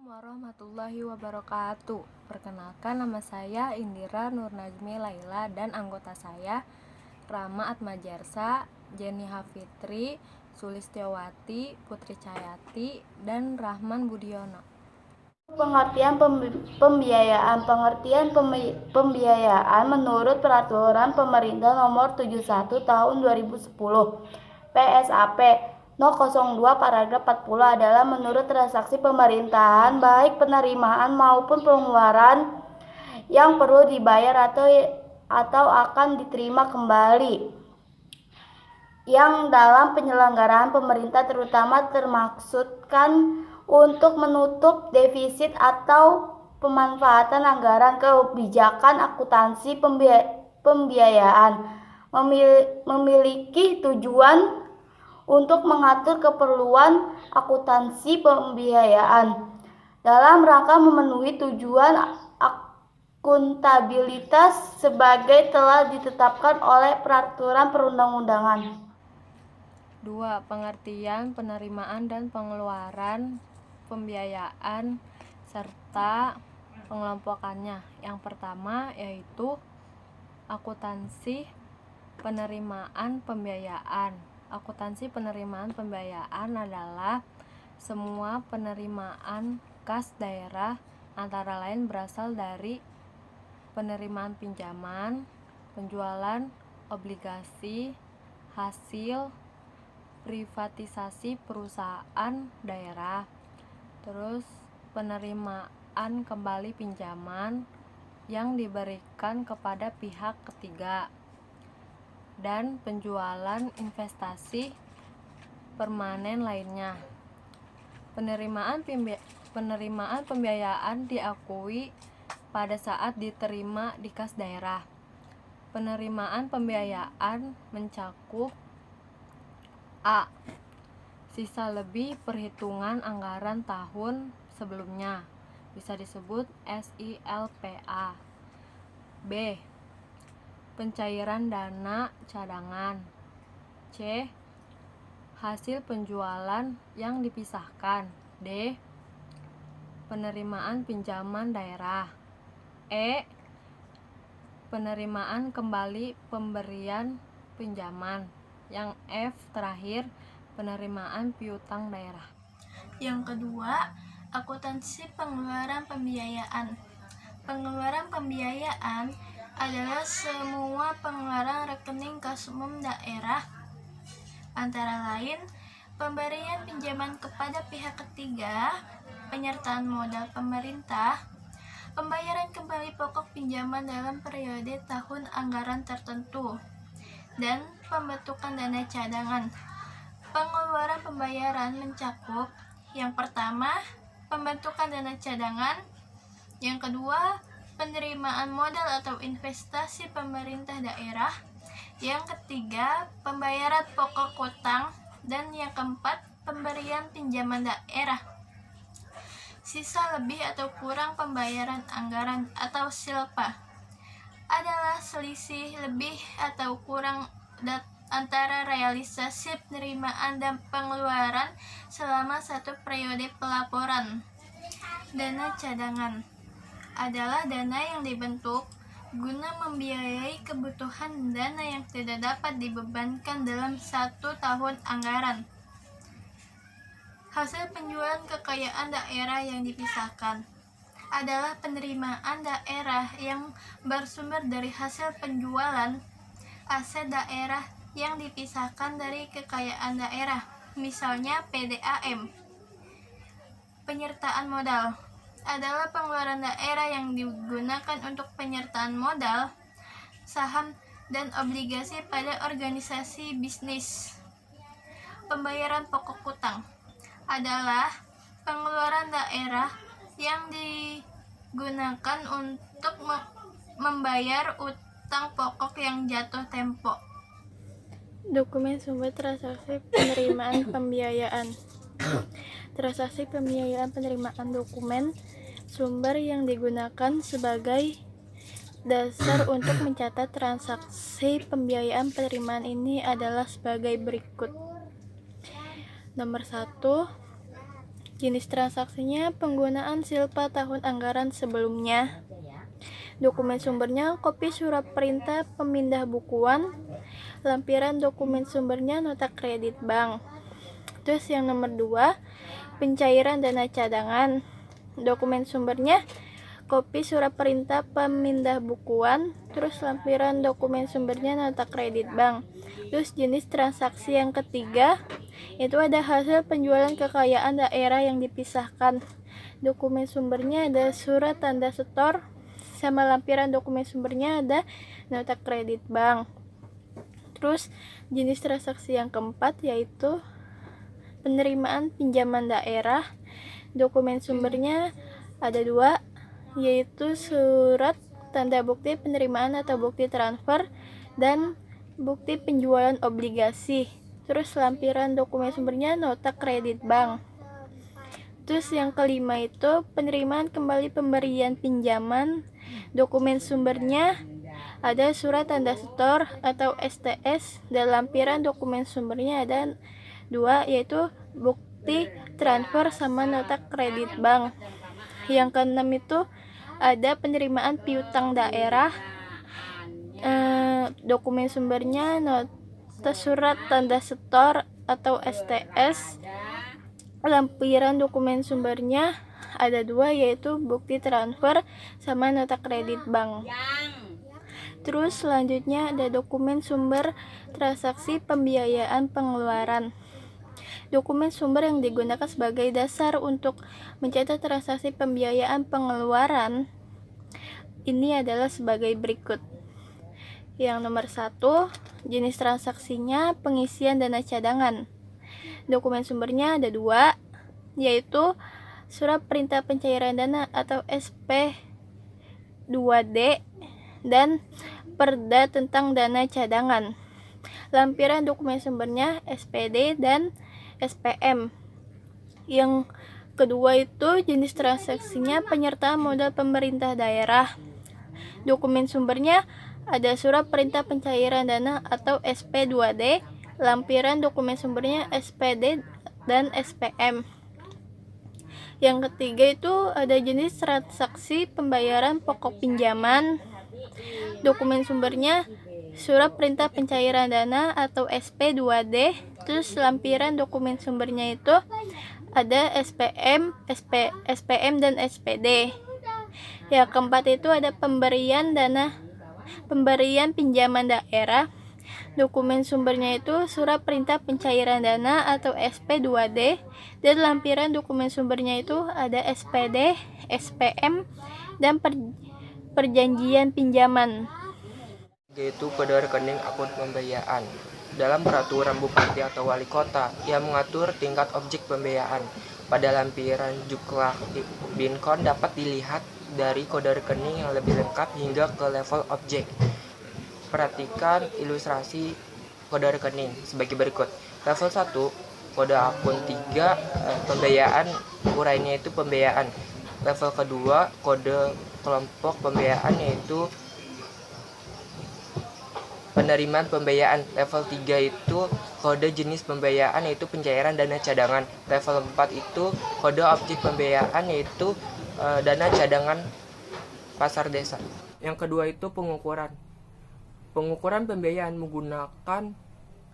Warahmatullahi wabarakatuh. Perkenalkan, nama saya Indira Nurnajmi Laila dan anggota saya Rama Atmajarsa, Jenny Hafitri, Sulistiawati, Putri Cayati, dan Rahman Budiono. Pengertian pembiayaan. Pembiayaan menurut Peraturan Pemerintah Nomor 71 Tahun 2010 PSAP No. 02 Paragraf 40 adalah menurut transaksi pemerintahan baik penerimaan maupun pengeluaran yang perlu dibayar atau akan diterima kembali yang dalam penyelenggaraan pemerintah terutama termaksudkan untuk menutup defisit atau pemanfaatan anggaran kebijakan akuntansi pembiayaan memiliki tujuan untuk mengatur keperluan akuntansi pembiayaan dalam rangka memenuhi tujuan akuntabilitas sebagai telah ditetapkan oleh peraturan perundang-undangan. 2. Pengertian, penerimaan, dan pengeluaran pembiayaan serta pengelompokannya. Yang pertama yaitu akuntansi penerimaan pembiayaan. Akuntansi penerimaan pembiayaan adalah semua penerimaan kas daerah antara lain berasal dari penerimaan pinjaman, penjualan obligasi, hasil privatisasi perusahaan daerah, terus penerimaan kembali pinjaman yang diberikan kepada pihak ketiga, dan penjualan investasi permanen lainnya. Penerimaan pembiayaan diakui pada saat diterima di kas daerah. Penerimaan pembiayaan mencakup A. Sisa lebih perhitungan anggaran tahun sebelumnya, bisa disebut SILPA. B. Pencairan dana cadangan. C. Hasil penjualan yang dipisahkan. D. Penerimaan pinjaman daerah. E. Penerimaan kembali pemberian pinjaman. Yang F terakhir, penerimaan piutang daerah. Yang kedua, akuntansi pengeluaran pembiayaan. Pengeluaran pembiayaan adalah semua pengeluaran rekening kas umum daerah, antara lain pemberian pinjaman kepada pihak ketiga, penyertaan modal pemerintah, pembayaran kembali pokok pinjaman dalam periode tahun anggaran tertentu, dan pembentukan dana cadangan. Pengeluaran pembayaran mencakup yang pertama, pembentukan dana cadangan, yang kedua, penerimaan modal atau investasi pemerintah daerah, yang ketiga, pembayaran pokok utang, dan yang keempat, pemberian pinjaman daerah. Sisa lebih atau kurang pembayaran anggaran atau SILPA adalah selisih lebih atau kurang antara realisasi penerimaan dan pengeluaran selama satu periode pelaporan. Dana cadangan adalah dana yang dibentuk guna membiayai kebutuhan dana yang tidak dapat dibebankan dalam satu tahun anggaran. Hasil penjualan kekayaan daerah yang dipisahkan adalah penerimaan daerah yang bersumber dari hasil penjualan aset daerah yang dipisahkan dari kekayaan daerah, misalnya PDAM. Penyertaan modal adalah pengeluaran daerah yang digunakan untuk penyertaan modal, saham, dan obligasi pada organisasi bisnis. Pembayaran pokok utang adalah pengeluaran daerah yang digunakan untuk membayar utang pokok yang jatuh tempo. Dokumen sumber transaksi penerimaan pembiayaan. Transaksi pembiayaan penerimaan dokumen sumber yang digunakan sebagai dasar untuk mencatat transaksi pembiayaan penerimaan ini adalah sebagai berikut. Nomor 1, Jenis transaksinya penggunaan silpa tahun anggaran sebelumnya. Dokumen sumbernya kopi surat perintah pemindah bukuan. Lampiran dokumen sumbernya nota kredit bank. Terus yang nomor 2, pencairan dana cadangan. Dokumen sumbernya kopi surat perintah pemindah bukuan. Terus lampiran dokumen sumbernya nota kredit bank. Terus jenis transaksi yang ketiga itu ada hasil penjualan kekayaan daerah yang dipisahkan. Dokumen sumbernya ada surat tanda setor, sama lampiran dokumen sumbernya ada nota kredit bank. Terus jenis transaksi yang keempat yaitu penerimaan pinjaman daerah. Dokumen sumbernya ada 2, yaitu surat tanda bukti penerimaan atau bukti transfer dan bukti penjualan obligasi. Terus lampiran dokumen sumbernya nota kredit bank. Terus yang kelima itu penerimaan kembali pemberian pinjaman. Dokumen sumbernya ada surat tanda setor atau STS dan lampiran dokumen sumbernya ada 2, yaitu bukti transfer sama nota kredit bank. Yang keenam itu ada penerimaan piutang daerah. Dokumen sumbernya nota surat tanda setor atau STS. Lampiran dokumen sumbernya ada 2, yaitu bukti transfer sama nota kredit bank. Terus selanjutnya ada dokumen sumber transaksi pembiayaan pengeluaran. Dokumen sumber yang digunakan sebagai dasar untuk mencatat transaksi pembiayaan pengeluaran ini adalah sebagai berikut. Yang nomor 1, jenis transaksinya pengisian dana cadangan. Dokumen sumbernya ada 2, yaitu surat perintah pencairan dana atau SP2D dan perda tentang dana cadangan. Lampiran dokumen sumbernya SPD dan SPM. Yang kedua itu jenis transaksinya penyertaan modal pemerintah daerah. Dokumen sumbernya ada surat perintah pencairan dana atau SP2D, lampiran dokumen sumbernya SPD dan SPM. Yang ketiga itu ada jenis transaksi pembayaran pokok pinjaman. Dokumen sumbernya surat perintah pencairan dana atau SP2D, terus lampiran dokumen sumbernya itu ada SPM, SPM dan SPD. Yang keempat itu ada pemberian pinjaman daerah. Dokumen sumbernya itu surat perintah pencairan dana atau SP2D dan lampiran dokumen sumbernya itu ada SPD, SPM dan perjanjian pinjaman. Yaitu kode rekening akun pembiayaan. Dalam peraturan bupati atau wali kota yang mengatur tingkat objek pembiayaan, pada lampiran Juklak Binkon dapat dilihat dari kode rekening yang lebih lengkap hingga ke level objek. Perhatikan ilustrasi kode rekening sebagai berikut. Level 1, kode akun 3, pembiayaan, urainya itu pembiayaan. Level kedua, kode kelompok pembiayaan yaitu penerimaan pembiayaan. Level 3 itu kode jenis pembiayaan yaitu pencairan dana cadangan. Level 4 itu kode objek pembiayaan yaitu dana cadangan pasar desa. Yang kedua itu pengukuran. Pengukuran pembiayaan menggunakan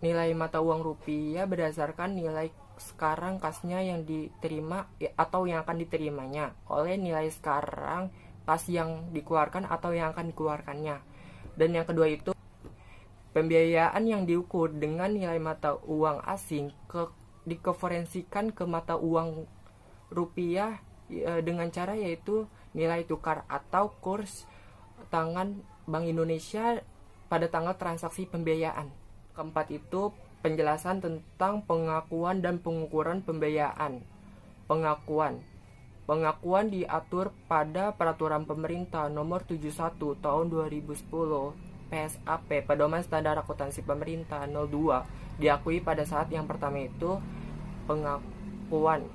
nilai mata uang rupiah berdasarkan nilai sekarang kasnya yang diterima atau yang akan diterimanya oleh nilai sekarang kas yang dikeluarkan atau yang akan dikeluarkannya. Dan yang kedua itu pembiayaan yang diukur dengan nilai mata uang asing dikeforensikan ke mata uang rupiah dengan cara yaitu nilai tukar atau kurs tangan Bank Indonesia pada tanggal transaksi pembiayaan. Keempat itu penjelasan tentang pengakuan dan pengukuran pembiayaan. Pengakuan diatur pada Peraturan Pemerintah Nomor 71 Tahun 2010 PSAP, Pedoman Standar Akuntansi Pemerintah 02, diakui pada saat yang pertama itu pengakuan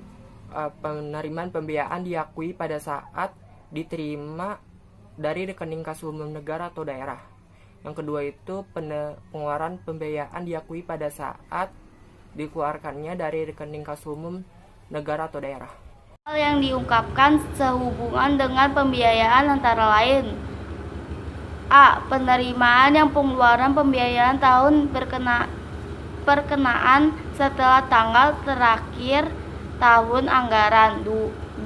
penerimaan pembiayaan diakui pada saat diterima dari rekening kas umum negara atau daerah. Yang kedua itu pengeluaran pembiayaan diakui pada saat dikeluarkannya dari rekening kas umum negara atau daerah. Hal yang diungkapkan sehubungan dengan pembiayaan antara lain: A. Penerimaan yang pengeluaran pembiayaan tahun perkenaan setelah tanggal terakhir tahun anggaran.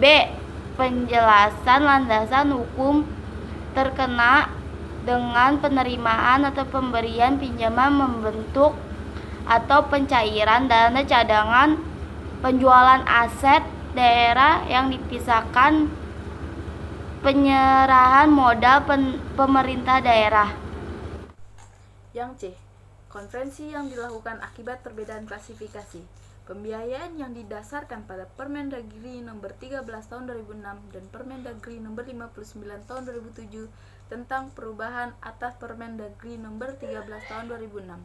B. Penjelasan landasan hukum terkena dengan penerimaan atau pemberian pinjaman membentuk atau pencairan dana cadangan, penjualan aset daerah yang dipisahkan, penyerahan modal pemerintah daerah. Yang C. Konvensi yang dilakukan akibat perbedaan klasifikasi pembiayaan yang didasarkan pada Permendagri Nomor 13 Tahun 2006 dan Permendagri Nomor 59 Tahun 2007 tentang perubahan atas Permendagri Nomor 13 Tahun 2006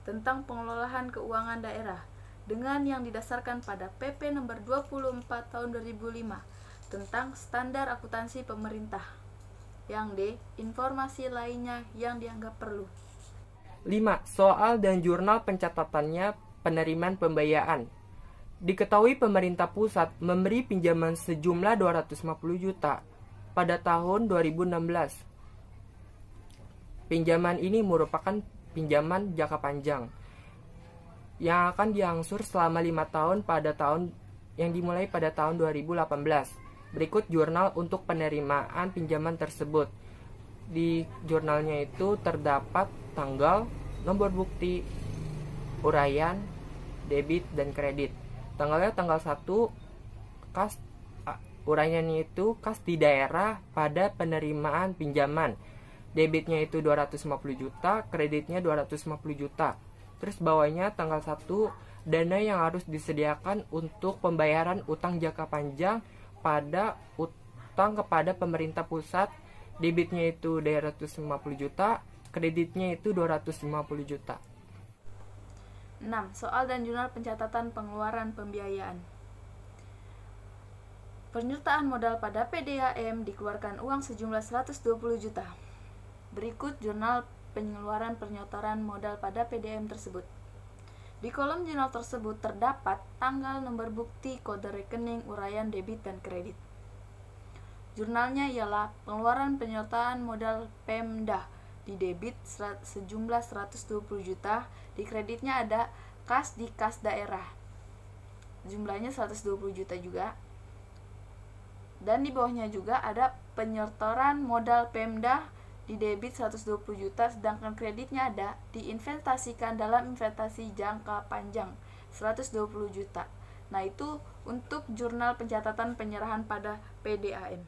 tentang pengelolaan keuangan daerah dengan yang didasarkan pada PP Nomor 24 Tahun 2005 tentang standar akuntansi pemerintah. Yang D. Informasi lainnya yang dianggap perlu. 5. Soal dan jurnal pencatatannya penerimaan pembiayaan. Diketahui pemerintah pusat memberi pinjaman sejumlah 250 juta pada tahun 2016. Pinjaman ini merupakan pinjaman jangka panjang yang akan diangsur selama 5 tahun pada tahun yang dimulai pada tahun 2018. Berikut jurnal untuk penerimaan pinjaman tersebut. Di jurnalnya itu terdapat tanggal, nomor bukti, uraian, debit, dan kredit. Tanggalnya tanggal 1, kas uraiannya itu kas di daerah pada penerimaan pinjaman. Debitnya itu 250 juta, kreditnya 250 juta. Terus bawahnya tanggal 1, dana yang harus disediakan untuk pembayaran utang jangka panjang pada utang kepada pemerintah pusat. Debitnya itu 250 juta, kreditnya itu 250 juta. 6. Soal dan jurnal pencatatan pengeluaran pembiayaan. Penyertaan modal pada PDAM dikeluarkan uang sejumlah 120 juta. Berikut jurnal pengeluaran penyertaan modal pada PDAM tersebut. Di kolom jurnal tersebut terdapat tanggal, nomor bukti, kode rekening, uraian debit dan kredit. Jurnalnya ialah pengeluaran penyertaan modal Pemda. Di debit sejumlah 120 juta, di kreditnya ada kas di kas daerah. Jumlahnya 120 juta juga. Dan di bawahnya juga ada penyetoran modal Pemda di debit 120 juta, sedangkan kreditnya ada diinvestasikan dalam investasi jangka panjang 120 juta. Nah, itu untuk jurnal pencatatan penyerahan pada PDAM.